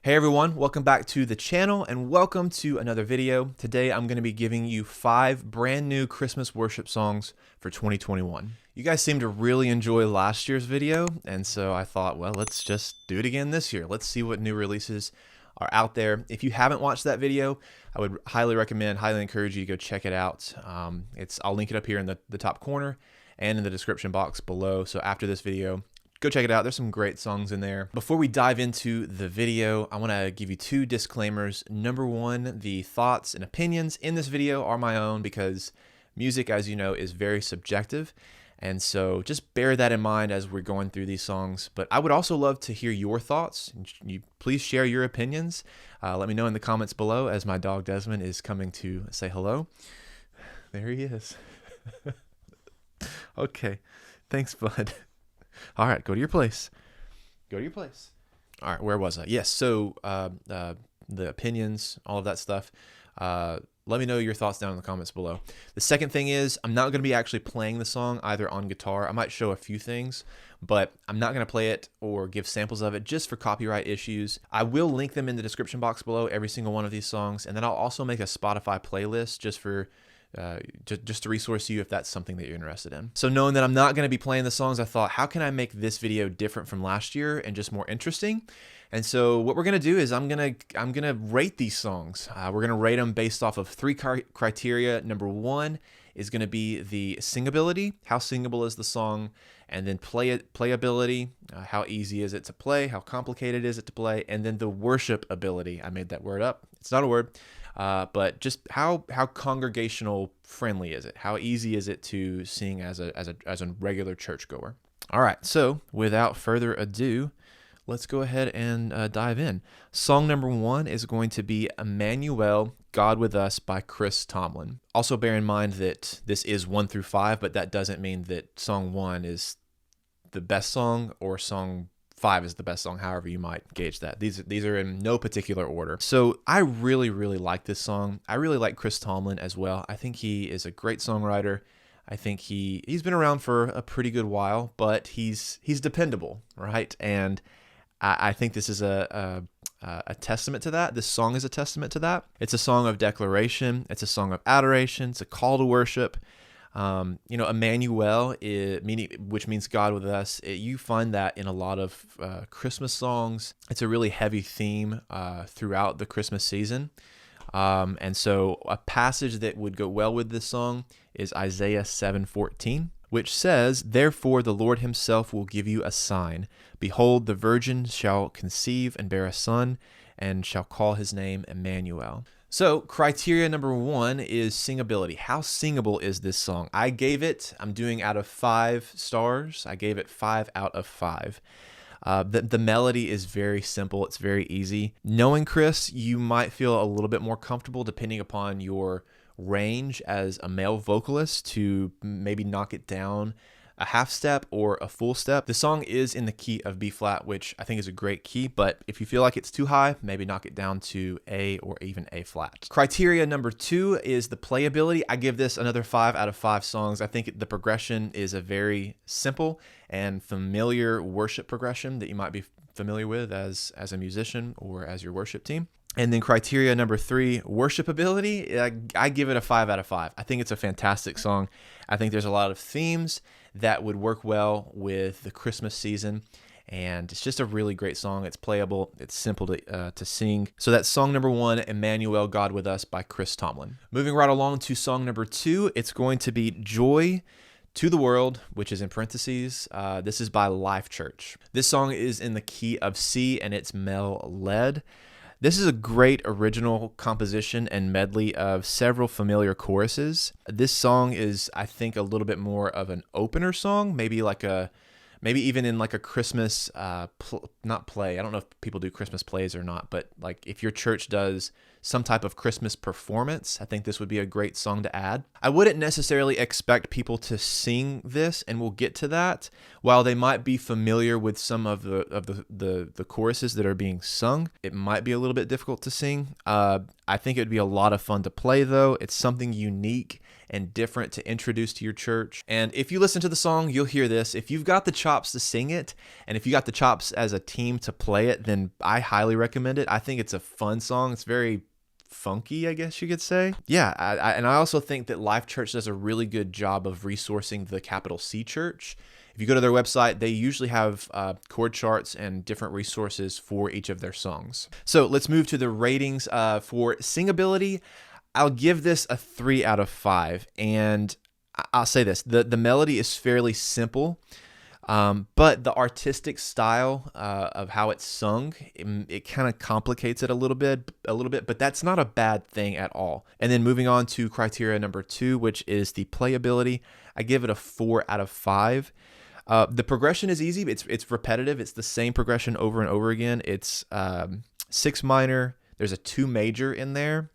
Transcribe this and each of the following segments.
Hey everyone, welcome back to the channel and welcome to another video. Today I'm going to be giving you 5 brand new Christmas worship songs for 2021. You guys seem to really enjoy last year's video, and so I thought, well, let's just do it again this year. Let's see what new releases are out there. If you haven't watched that video, I would highly encourage you to go check it out. I'll link it up here in the top corner and in the description box below. So after this video, go check it out. There's some great songs in there. Before we dive into the video, I want to give you 2 disclaimers. Number 1, the thoughts and opinions in this video are my own because music, as you know, is very subjective. And so just bear that in mind as we're going through these songs. But I would also love to hear your thoughts. Please share your opinions. Let me know in the comments below as my dog Desmond is coming to say hello. There he is. Okay. Thanks, bud. All right, go to your place. Go to your place. All right, where was I? Yes, so the opinions, all of that stuff. Let me know your thoughts down in the comments below. The second thing is I'm not going to be actually playing the song either on guitar. I might show a few things, but I'm not going to play it or give samples of it just for copyright issues. I will link them in the description box below, every single one of these songs, and then I'll also make a Spotify playlist just for just to resource you if that's something that you're interested in. So knowing that I'm not going to be playing the songs, I thought, how can I make this video different from last year and just more interesting? And so what we're going to do is I'm going to rate these songs. We're going to rate them based off of 3 criteria. Number 1 is going to be the singability. How singable is the song? And then playability. How easy is it to play? How complicated is it to play? And then the worship ability. I made that word up. It's not a word. But just how congregational friendly is it? How easy is it to sing as a regular churchgoer? All right, so without further ado, let's go ahead and dive in. Song number 1 is going to be Emmanuel, God with Us by Chris Tomlin. Also bear in mind that this is 1 through 5, but that doesn't mean that song 1 is the best song or song 5 is the best song, however you might gauge that. These are in no particular order. So I really like this song. I really like Chris Tomlin as well. I think he is a great songwriter. I think he's been around for a pretty good while, but he's dependable, right? And I think this is a testament to that. This song is a testament to that. It's a song of declaration. It's a song of adoration. It's a call to worship. Emmanuel, which means God with us. You find that in a lot of Christmas songs. It's a really heavy theme throughout the Christmas season. And so a passage that would go well with this song is Isaiah 7:14, which says, "Therefore the Lord himself will give you a sign. Behold, the virgin shall conceive and bear a son, and shall call his name Emmanuel." So criteria number 1 is singability. How singable is this song? I'm doing out of 5 stars. I gave it 5 out of 5. The melody is very simple. It's very easy. Knowing Chris, you might feel a little bit more comfortable depending upon your range as a male vocalist to maybe knock it down a half step or a full step. The song is in the key of B flat, which I think is a great key, but if you feel like it's too high, maybe knock it down to A or even A flat. Criteria number 2 is the playability. I give this another 5 out of 5 songs. I think the progression is a very simple and familiar worship progression that you might be familiar with as a musician or as your worship team. And then criteria number 3, worshipability. I give it a 5 out of 5. I think it's a fantastic song. I think there's a lot of themes that would work well with the Christmas season. And it's just a really great song. It's playable. It's simple to sing. So that's song number 1, Emmanuel, God with Us by Chris Tomlin. Moving right along to song number 2, it's going to be Joy to the World, which is in parentheses. This is by Life.Church. This song is in the key of C and it's male-led. This is a great original composition and medley of several familiar choruses. This song is, I think, a little bit more of an opener song, maybe even in like a Christmas, not play. I don't know if people do Christmas plays or not, but like if your church does some type of Christmas performance, I think this would be a great song to add. I wouldn't necessarily expect people to sing this, and we'll get to that. While they might be familiar with some of the choruses that are being sung, it might be a little bit difficult to sing. I think it would be a lot of fun to play though. It's something unique and different to introduce to your church. And if you listen to the song, you'll hear this. If you've got the chops to sing it, and if you got the chops as a team to play it, then I highly recommend it. I think it's a fun song. It's very funky, I guess you could say. Yeah, and I also think that Life.Church does a really good job of resourcing the capital C church. If you go to their website, they usually have chord charts and different resources for each of their songs. So let's move to the ratings. For singability, I'll give this a 3 out of 5. And I'll say this, the melody is fairly simple, but the artistic style of how it's sung, it kind of complicates it a little bit, but that's not a bad thing at all. And then moving on to criteria number 2, which is the playability, I give it a 4 out of 5. The progression is easy. It's repetitive. It's the same progression over and over again. It's 6 minor. There's a 2 major in there,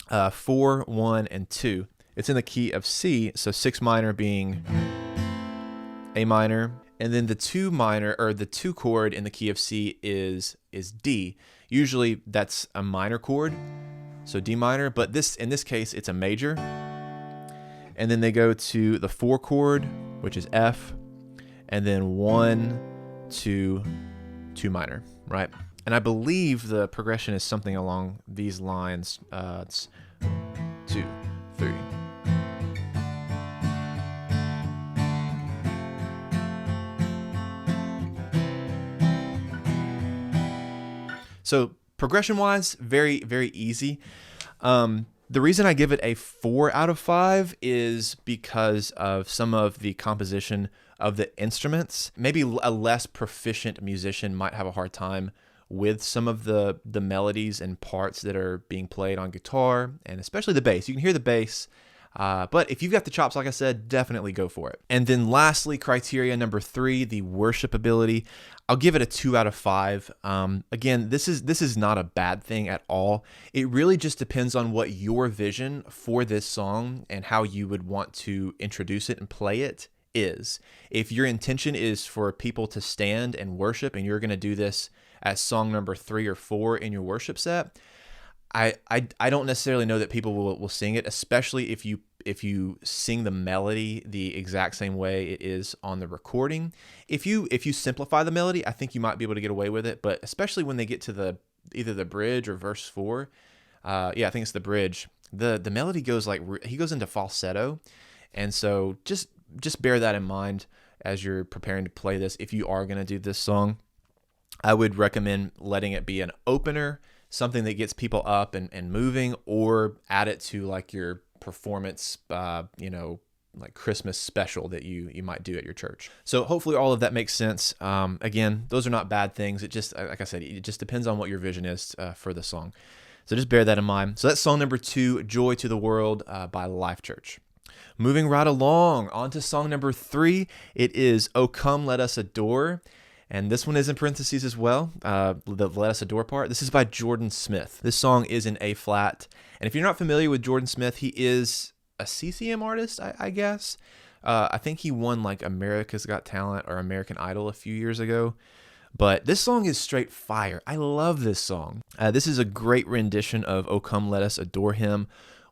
4, 1, and 2. It's in the key of C, so 6 minor being A minor, and then the 2 minor, or the 2 chord in the key of C is D. Usually that's a minor chord, so D minor, but in this case it's a major. And then they go to the 4 chord, which is F, and then 1, 2, 2 minor, right? And I believe the progression is something along these lines. It's 2, 3. So progression-wise, very, very easy. The reason I give it a 4 out of 5 is because of some of the composition of the instruments. Maybe a less proficient musician might have a hard time with some of the melodies and parts that are being played on guitar, and especially the bass. You can hear the bass, but if you've got the chops, like I said, definitely go for it. And then lastly, criteria number 3, the worship ability. I'll give it a 2 out of 5. Again, this is not a bad thing at all. It really just depends on what your vision for this song and how you would want to introduce it and play it is. If your intention is for people to stand and worship, and you're going to do this as song number 3 or 4 in your worship set, I don't necessarily know that people will sing it, especially if you sing the melody the exact same way it is on the recording. If you simplify the melody, I think you might be able to get away with it, but especially when they get to either the bridge or verse 4, I think it's the bridge, the melody goes he goes into falsetto, and so just bear that in mind as you're preparing to play this. If you are going to do this song, I would recommend letting it be an opener, something that gets people up and moving, or add it to like your performance, like Christmas special that you might do at your church. So hopefully all of that makes sense. Again, those are not bad things. It just, like I said, it just depends on what your vision is for the song. So just bear that in mind. So that's song number 2, Joy to the World by Life.Church. Moving right along, on to song number 3. It is "O Come, Let Us Adore." And this one is in parentheses as well, the "Let Us Adore" part. This is by Jordan Smith. This song is in A flat. And if you're not familiar with Jordan Smith, he is a CCM artist, I guess. I think he won like America's Got Talent or American Idol a few years ago. But this song is straight fire. I love this song. This is a great rendition of "O Come, Let Us Adore Him"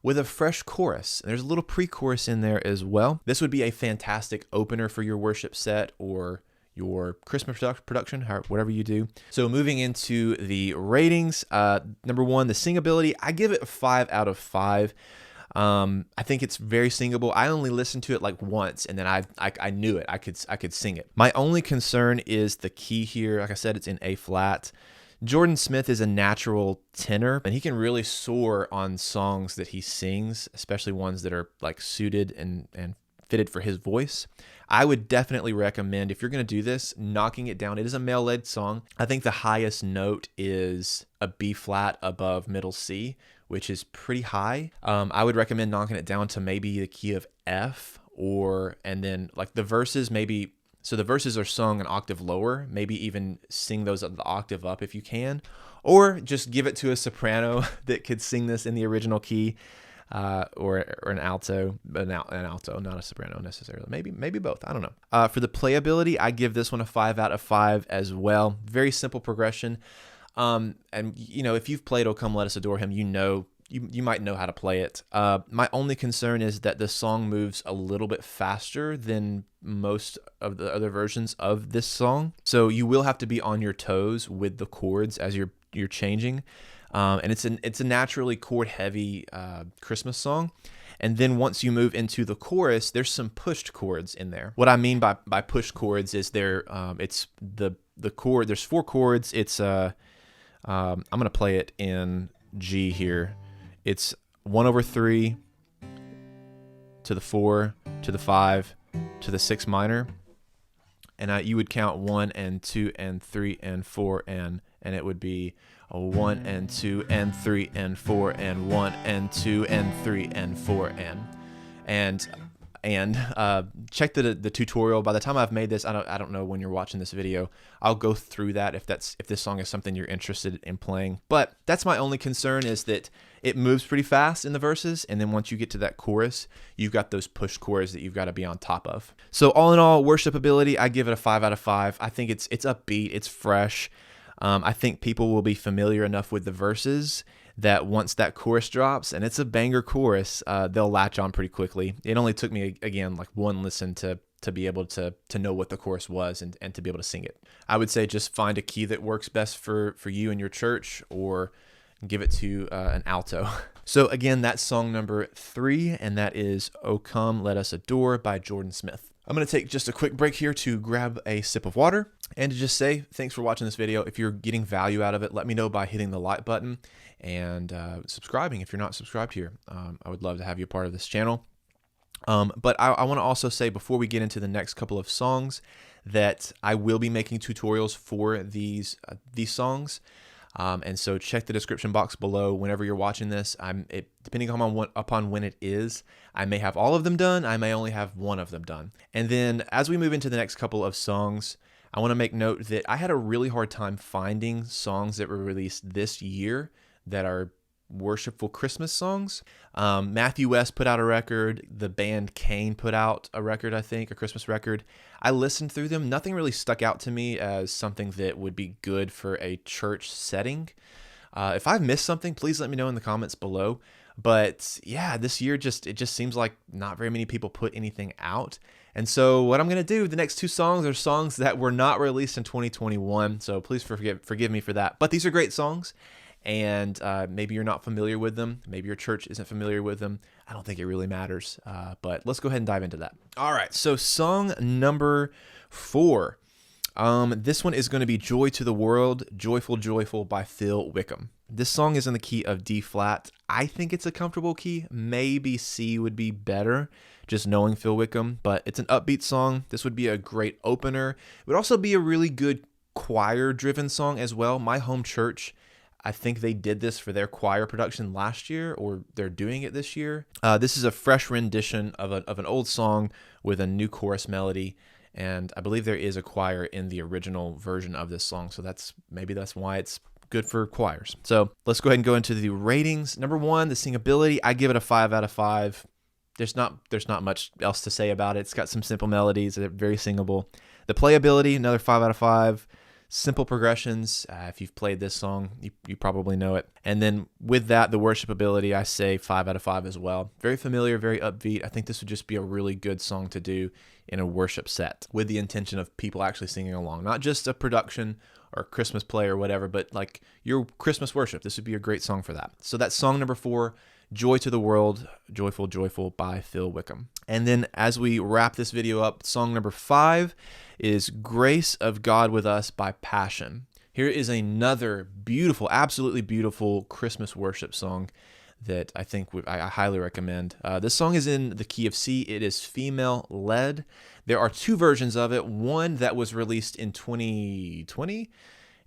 with a fresh chorus. And there's a little pre-chorus in there as well. This would be a fantastic opener for your worship set or your Christmas production, whatever you do. So moving into the ratings, number 1, the singability, I give it a 5 out of 5. I think it's very singable. I only listened to it like once, and then I knew it. I could sing it. My only concern is the key here. Like I said, it's in A flat. Jordan Smith is a natural tenor, and he can really soar on songs that he sings, especially ones that are like suited and fitted for his voice. I would definitely recommend, if you're going to do this, knocking it down. It is a male-led song. I think the highest note is a B flat above middle C, which is pretty high. I would recommend knocking it down to maybe the key of F, and then like the verses maybe. So the verses are sung an octave lower, maybe even sing those at the octave up if you can, or just give it to a soprano that could sing this in the original key, or an alto, an alto, not a soprano necessarily. Maybe both. I don't know. For the playability, I give this one a 5 out of 5 as well. Very simple progression. And if you've played "O Come, Let Us Adore Him," you know you might know how to play it. My only concern is that the song moves a little bit faster than most of the other versions of this song. So you will have to be on your toes with the chords as you're changing. And it's a naturally chord heavy Christmas song. And then once you move into the chorus, there's some pushed chords in there. What I mean by pushed chords is it's the chord. There's 4 chords. It's I'm gonna play it in G here. It's 1/3 to the 4 to the 5 to the 6 minor, and you would count 1 and 2 and 3 and 4 and it would be a 1 and 2 and 3 and 4 and 1 and 2 and 3 and 4 and check the tutorial. By the time I've made this, I don't know when you're watching this video, I'll go through that if this song is something you're interested in playing. But that's my only concern, is that it moves pretty fast in the verses, and then once you get to that chorus, you've got those push chords that you've got to be on top of. So all in all, worshipability, I give it a 5 out of 5. I think it's upbeat, it's fresh. I think people will be familiar enough with the verses that once that chorus drops, and it's a banger chorus, they'll latch on pretty quickly. It only took me, again, like one listen to be able to know what the chorus was and to be able to sing it. I would say just find a key that works best for you and your church, or give it to an alto. So again, that's song number 3, and that is "O Come, Let Us Adore" by Jordan Smith. I'm going to take just a quick break here to grab a sip of water and to just say thanks for watching this video. If you're getting value out of it, let me know by hitting the like button and subscribing if you're not subscribed here. I would love to have you a part of this channel. But I want to also say, before we get into the next couple of songs, that I will be making tutorials for these songs. And so check the description box below whenever you're watching this. Depending upon when it is, I may have all of them done. I may only have one of them done. And then as we move into the next couple of songs, I want to make note that I had a really hard time finding songs that were released this year that are worshipful Christmas songs. Matthew West put out a record. The band Kane put out a record, I think, a Christmas record. I listened through them. Nothing really stuck out to me as something that would be good for a church setting. If I've missed something, please let me know in the comments below. But yeah, this year it just seems like not very many people put anything out. And so what I'm going to do, the next 2 songs are songs that were not released in 2021. So please forgive me for that. But these are great songs. And maybe you're not familiar with them. Maybe your church isn't familiar with them. I don't think it really matters. But let's go ahead and dive into that. All right, so song number 4. This one is going to be "Joy to the World, Joyful, Joyful" by Phil Wickham. This song is in the key of D flat. I think it's a comfortable key. Maybe C would be better, just knowing Phil Wickham. But it's an upbeat song. This would be a great opener. It would also be a really good choir-driven song as well. My home church, I think they did this for their choir production last year, or they're doing it this year. This is a fresh rendition of an old song with a new chorus melody, and I believe there is a choir in the original version of this song, so maybe that's why it's good for choirs. So let's go ahead and go into the ratings. Number 1, the singability. I give it a 5 out of 5. There's not much else to say about it. It's got some simple melodies. They're very singable. The playability, another 5 out of 5. Simple progressions. If you've played this song, you probably know it. And then with that, the worshipability, I say 5 out of 5 as well. Very familiar, very upbeat. I think this would just be a really good song to do in a worship set with the intention of people actually singing along. Not just a production or Christmas play or whatever, but like your Christmas worship. This would be a great song for that. So that's song number 4, "Joy to the World, Joyful, Joyful" by Phil Wickham. And then as we wrap this video up, song number 5 is "Grace of God with Us" by Passion. Here is another beautiful, absolutely beautiful Christmas worship song that I think I highly recommend. This song is in the key of C. It is female-led. There are 2 versions of it. One that was released in 2020,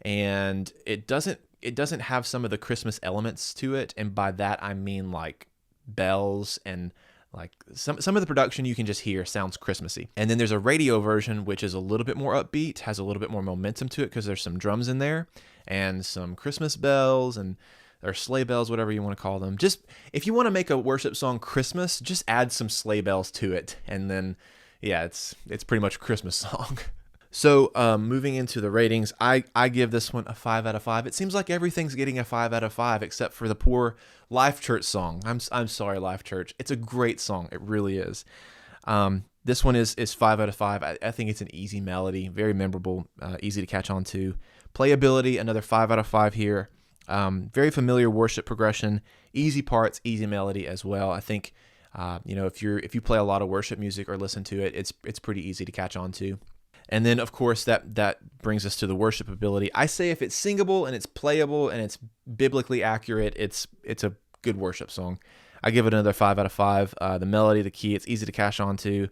and it doesn't have some of the Christmas elements to it, and by that I mean like bells and like some of the production you can just hear sounds Christmassy. And then there's a radio version which is a little bit more upbeat, has a little bit more momentum to it because there's some drums in there and some Christmas bells or sleigh bells, whatever you want to call them. Just if you want to make a worship song Christmas, just add some sleigh bells to it, and then yeah, it's pretty much a Christmas song. So moving into the ratings, I give this one a 5 out of 5. It seems like everything's getting a 5 out of 5 except for the poor Life.Church song. I'm sorry, Life.Church. It's a great song. It really is. This one is 5 out of 5. I think it's an easy melody, very memorable, easy to catch on to. Playability, another 5 out of 5 here. Very familiar worship progression, easy parts, easy melody as well. I think if you play a lot of worship music or listen to it, it's pretty easy to catch on to. And then, of course, that brings us to the worship ability. I say if it's singable and it's playable and it's biblically accurate, it's a good worship song. I give it another 5 out of 5. The melody, the key, it's easy to catch on to.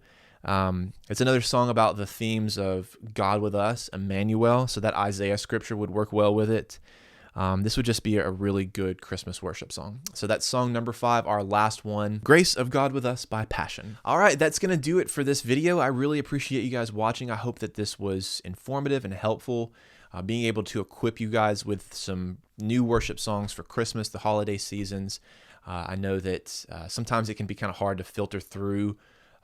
It's another song about the themes of God with us, Emmanuel, so that Isaiah scripture would work well with it. This would just be a really good Christmas worship song. So that's song number 5, our last one, Grace of God with Us by Passion. All right, that's going to do it for this video. I really appreciate you guys watching. I hope that this was informative and helpful, being able to equip you guys with some new worship songs for Christmas, the holiday seasons. I know that sometimes it can be kind of hard to filter through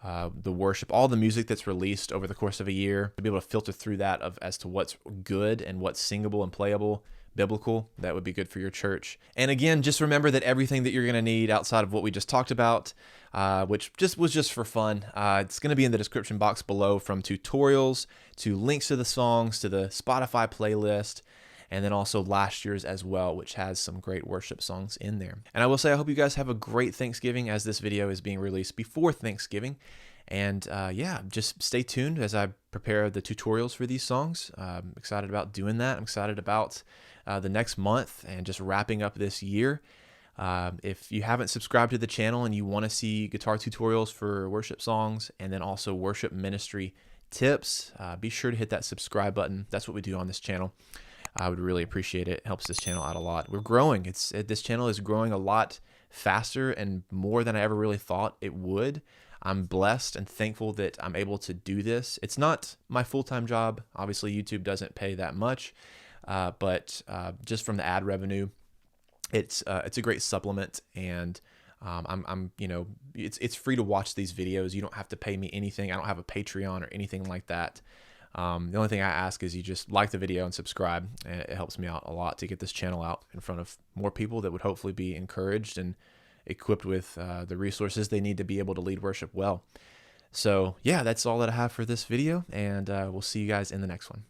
the worship, all the music that's released over the course of a year, to be able to filter through that as to what's good and what's singable and playable, biblical. That would be good for your church. And again, just remember that everything that you're going to need outside of what we just talked about, which was just for fun, it's going to be in the description box below, from tutorials to links to the songs to the Spotify playlist, and then also last year's as well, which has some great worship songs in there. And I will say, I hope you guys have a great Thanksgiving, as this video is being released before Thanksgiving. And just stay tuned as I prepare the tutorials for these songs. I'm excited about doing that. I'm excited about the next month and just wrapping up this year. If you haven't subscribed to the channel and you want to see guitar tutorials for worship songs and then also worship ministry tips, be sure to hit that subscribe button. That's what we do on this channel. I would really appreciate it. It helps this channel out a lot. We're growing. This channel is growing a lot faster and more than I ever really thought it would. I'm blessed and thankful that I'm able to do this. It's not my full-time job. Obviously, YouTube doesn't pay that much, but just from the ad revenue, it's a great supplement. And it's free to watch these videos. You don't have to pay me anything. I don't have a Patreon or anything like that. The only thing I ask is you just like the video and subscribe, and it helps me out a lot to get this channel out in front of more people that would hopefully be encouraged and equipped with the resources they need to be able to lead worship well. So yeah, that's all that I have for this video, and we'll see you guys in the next one.